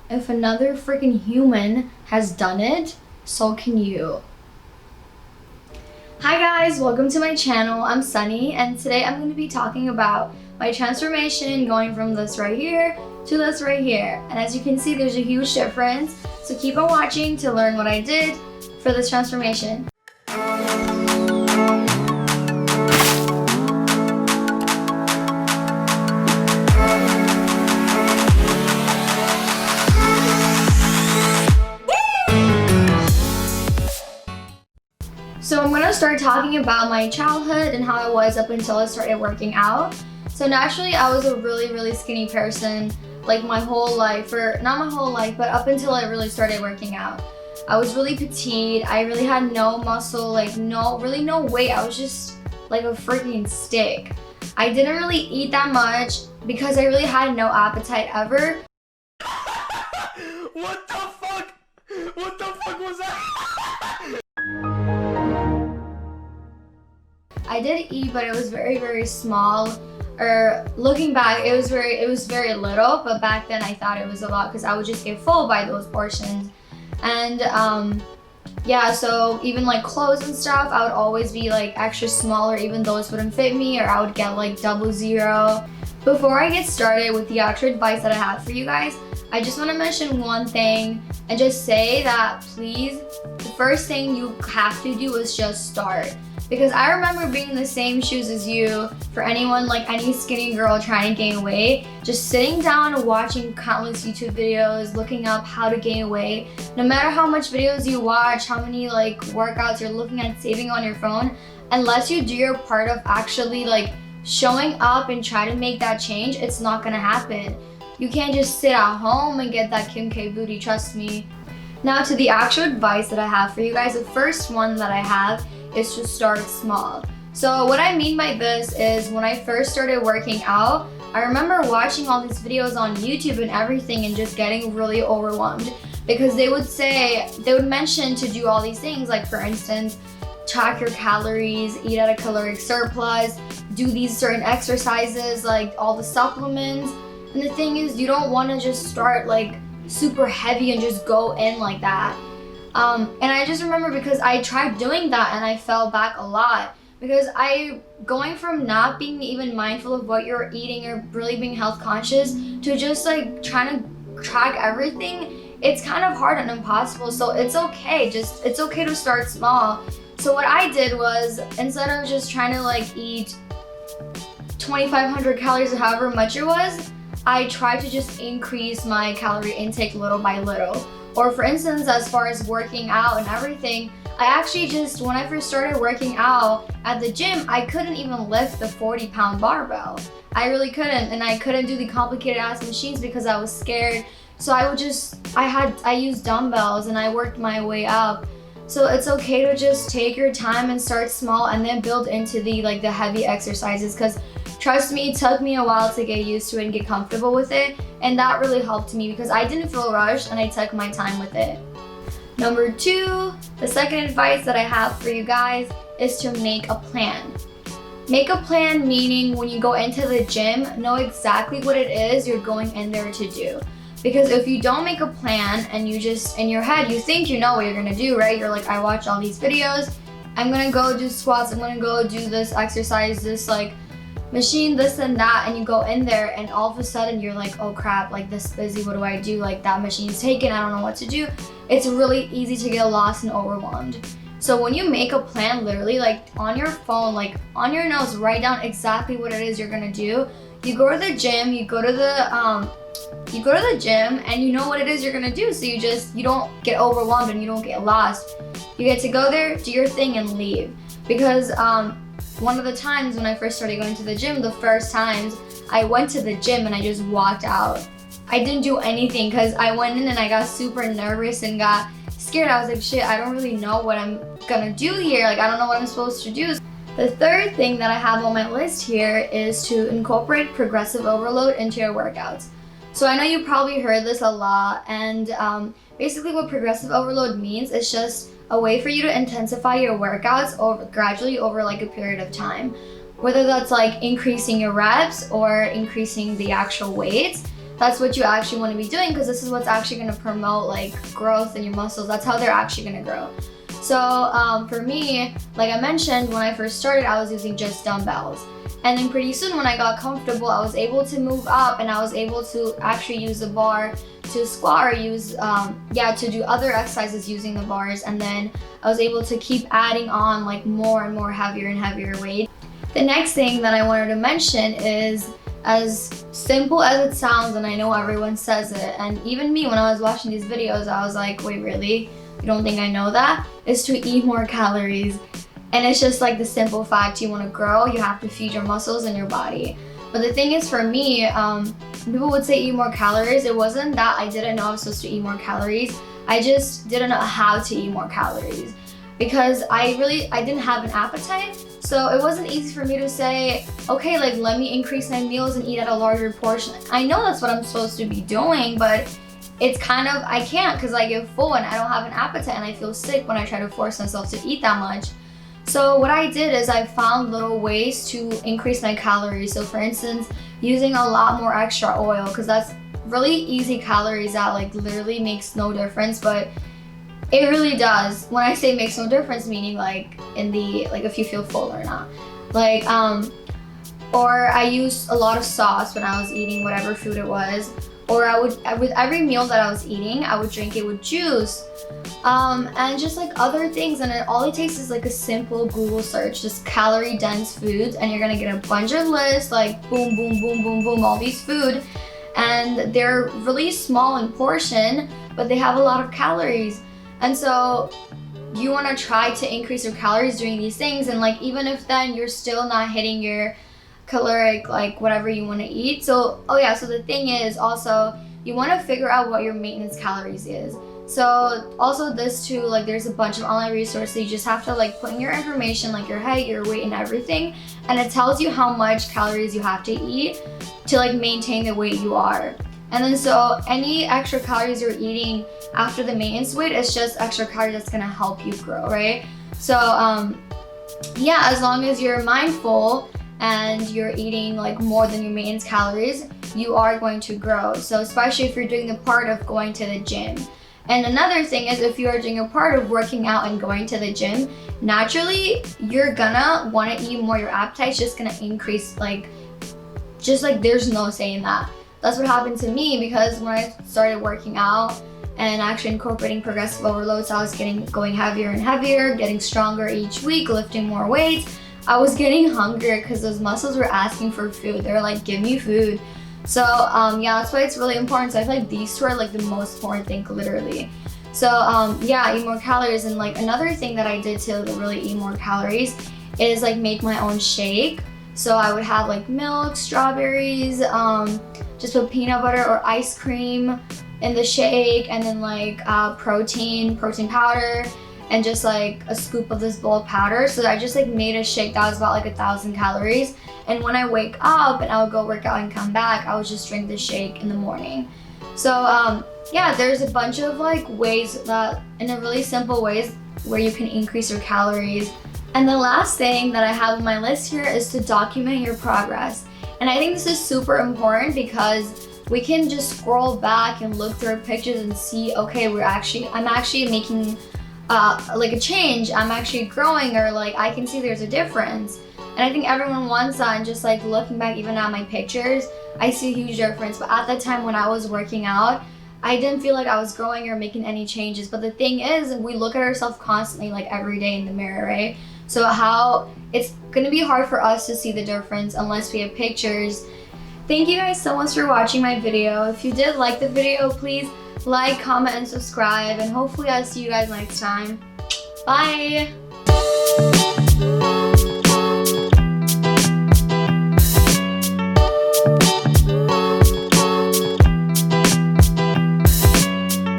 If another freaking human has done it, so can you. Hi guys, welcome to my channel. I'm Sunny, and today I'm going to be talking about my transformation going from this right here to this right here. And as you can see, there's a huge difference. So keep on watching to learn what I did for this transformation. So I'm gonna start talking about my childhood and how I was up until I started working out. So naturally, I was a really skinny person, like my whole life, or not my whole life, but up until I really started working out. I was really petite. I really had no muscle, like no weight. I was just like a freaking stick. I didn't really eat that much because I really had no appetite ever. What the fuck? What the fuck was that? I did eat, but it was very small. Or looking back, it was very little, but back then I thought it was a lot because I would just get full by those portions. And yeah, so even like clothes and stuff, I would always be like extra small, or even those wouldn't fit me, or I would get like 00. Before I get started with the actual advice that I have for you guys, I just want to mention one thing and just say that please, the first thing you have to do is just start. Because I remember being in the same shoes as you, for anyone, like any skinny girl trying to gain weight, just sitting down and watching countless YouTube videos, looking up how to gain weight. No matter how much videos you watch, how many like workouts you're looking at saving on your phone, unless you do your part of actually like showing up and try to make that change, it's not gonna happen. You can't just sit at home and get that Kim K booty, trust me. Now to the actual advice that I have for you guys, the first one that I have is to start small. So what I mean by this is when I first started working out, I remember watching all these videos on YouTube and everything and just getting really overwhelmed because they would mention to do all these things, like for instance, track your calories, eat at a caloric surplus, do these certain exercises, like all the supplements. And the thing is, you don't want to just start like super heavy and just go in like that. And I just remember because I tried doing that and I fell back a lot because going from not being even mindful of what you're eating or really being health conscious to just like trying to track everything, it's kind of hard and impossible. So it's okay, it's okay to start small. So what I did was, instead of just trying to like eat 2,500 calories or however much it was, I tried to just increase my calorie intake little by little. Or for instance, as far as working out and everything, I actually just, when I first started working out at the gym, I couldn't even lift the 40-pound barbell. I really couldn't, and I couldn't do the complicated ass machines because I was scared. So I used dumbbells and I worked my way up. So it's okay to just take your time and start small and then build into the heavy exercises, because trust me, it took me a while to get used to it and get comfortable with it, and that really helped me because I didn't feel rushed and I took my time with it. Number 2, the second advice that I have for you guys is to make a plan. Make a plan meaning when you go into the gym, know exactly what it is you're going in there to do. Because if you don't make a plan and you just, in your head, you think you know what you're gonna do, right? You're like, I watched all these videos, I'm gonna go do squats, I'm gonna go do this exercise, this like machine, this and that, and you go in there and all of a sudden you're like, oh crap, like this busy, what do I do? Like that machine's taken, I don't know what to do. It's really easy to get lost and overwhelmed. So when you make a plan, literally like on your phone, like on your notes, write down exactly what it is you're gonna do. You go to the gym, you go to the gym and you know what it is you're gonna do, so you don't get overwhelmed and you don't get lost. You get to go there, do your thing, and leave. Because one of the times when I first started going to the gym, the first times I went to the gym and I just walked out. I didn't do anything because I went in and I got super nervous and got scared. I was like, shit, I don't really know what I'm gonna do here. Like, I don't know what I'm supposed to do. The third thing that I have on my list here is to incorporate progressive overload into your workouts. So I know you probably heard this a lot, and basically what progressive overload means is just a way for you to intensify your workouts gradually over like a period of time. Whether that's like increasing your reps or increasing the actual weights. that's what you actually want to be doing, because this is what's actually going to promote like growth in your muscles. That's how they're actually going to grow. So for me, like I mentioned, when I first started, I was using just dumbbells. And then pretty soon when I got comfortable, I was able to move up and I was able to actually use the bar to squat or use, to do other exercises using the bars. And then I was able to keep adding on like more and more heavier and heavier weight. The next thing that I wanted to mention is, as simple as it sounds, and I know everyone says it, and even me when I was watching these videos, I was like, wait, really? You don't think I know that? Is to eat more calories. And it's just like the simple fact, you want to grow, you have to feed your muscles and your body. But the thing is, for me, people would say eat more calories. It wasn't that I didn't know I was supposed to eat more calories. I just didn't know how to eat more calories, because I didn't have an appetite. So it wasn't easy for me to say, okay, like let me increase my meals and eat at a larger portion. I know that's what I'm supposed to be doing, but it's kind of, I can't, because I get full and I don't have an appetite and I feel sick when I try to force myself to eat that much. So what I did is I found little ways to increase my calories. So for instance, using a lot more extra oil, because that's really easy calories that like literally makes no difference, but it really does. When I say makes no difference, meaning like in the, like if you feel full or not. Like, or I used a lot of sauce when I was eating whatever food it was. Or with every meal that I was eating, I would drink it with juice. And just like other things, and all it takes is like a simple Google search, just calorie dense foods, and you're gonna get a bunch of lists, like boom, boom, boom, boom, boom, all these food. And they're really small in portion, but they have a lot of calories. And so you wanna try to increase your calories doing these things, and like even if then you're still not hitting your caloric, like whatever you wanna eat. So, so the thing is also, you wanna figure out what your maintenance calories is. So also this too, like there's a bunch of online resources. You just have to like put in your information, like your height, your weight and everything, and it tells you how much calories you have to eat to like maintain the weight you are. And then so any extra calories you're eating after the maintenance weight is just extra calories that's gonna help you grow, right? So as long as you're mindful and you're eating like more than your maintenance calories, you are going to grow. So especially if you're doing the part of going to the gym. And another thing is, if you are doing a part of working out and going to the gym, naturally you're gonna want to eat more. Your appetite's just gonna increase, like there's no saying that. That's what happened to me, because when I started working out and actually incorporating progressive overloads, I was going heavier and heavier, getting stronger each week, lifting more weights. I was getting hungrier because those muscles were asking for food. They were like, give me food. So that's why it's really important. So I feel like these two are like the most important thing, literally. So eat more calories. And like another thing that I did to really eat more calories is like make my own shake. So I would have like milk, strawberries, just put peanut butter or ice cream in the shake, and then like protein powder, and just like a scoop of this bulk powder. So I just like made a shake that was about like 1,000 calories. And when I wake up and I would go work out and come back, I would just drink the shake in the morning. So there's a bunch of like ways that, in a really simple ways, where you can increase your calories. And the last thing that I have on my list here is to document your progress. And I think this is super important, because we can just scroll back and look through our pictures and see, okay, I'm actually making like a change, I'm actually growing, or like I can see there's a difference. And I think everyone wants that, and just like looking back even at my pictures, I see a huge difference. But at that time when I was working out, I didn't feel like I was growing or making any changes. But the thing is, we look at ourselves constantly, like every day in the mirror, right? So it's gonna be hard for us to see the difference unless we have pictures. Thank you guys so much for watching my video. If you did like the video, please like, comment, and subscribe. And hopefully I'll see you guys next time. Bye!